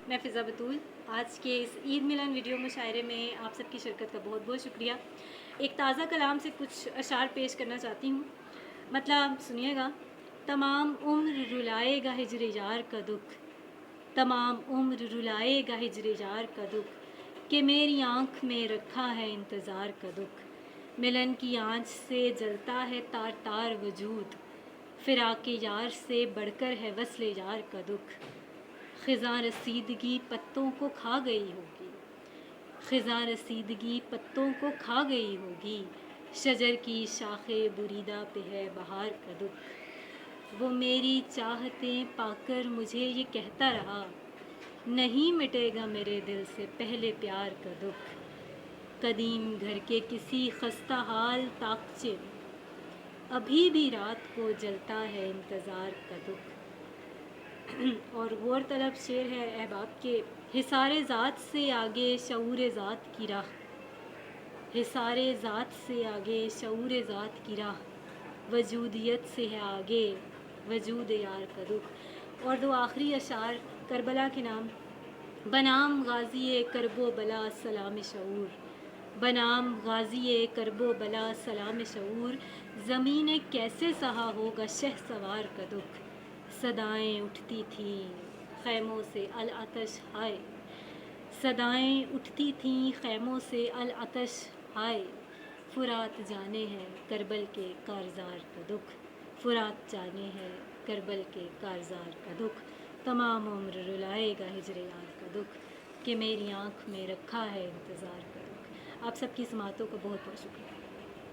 میں فضا بطول، آج کے اس عید ملن ویڈیو مشاعرے میں آپ سب کی شرکت کا بہت بہت شکریہ۔ ایک تازہ کلام سے کچھ اشعار پیش کرنا چاہتی ہوں، مطلب سنیے گا۔ تمام عمر رلائے گا ہجر یار کا دکھ، تمام عمر رلائے گا ہجر یار کا دکھ، کہ میری آنکھ میں رکھا ہے انتظار کا دکھ۔ ملن کی آنچ سے جلتا ہے تار تار وجود، فراق یار سے بڑھ کر ہے وصل یار کا دکھ۔ خزاں رسیدگی پتوں کو کھا گئی ہوگی، خزاں رسیدگی پتوں کو کھا گئی ہوگی، شجر کی شاخ بریدہ پہ ہے بہار کا دکھ۔ وہ میری چاہتیں پا کر مجھے یہ کہتا رہا، نہیں مٹے گا میرے دل سے پہلے پیار کا دکھ۔ قدیم گھر کے کسی خستہ حال طاقچے میں ابھی بھی رات کو جلتا ہے انتظار کا دکھ۔ اور غور طلب شعر ہے احباب کے: حصار ذات سے آگے شعور ذات کی راہ، حصار ذات سے آگے شعور ذات کی راہ، وجودیت سے ہے آگے وجود یار کا دکھ۔ اور دو آخری اشعار کربلا کے نام: بنام غازی کرب و بلا سلام شعور، بنام غازی کرب و بلا سلام شعور، زمین نے کیسے سہا ہوگا شہسوار کا دکھ۔ صدائیں اٹھتی تھیں خیموں سے العطش ہائے، صدائیں اٹھتی تھیں خیموں سے العطش ہائے، فرات جانے ہیں کربل کے کارزار کا دکھ، فرات جانے ہیں کربل کے کارزار کا دکھ۔ تمام عمر رلائے گا ہجر یار کا دکھ، کہ میری آنکھ میں رکھا ہے انتظار کا دکھ۔ آپ سب کی سماعتوں کا بہت بہت شکریہ۔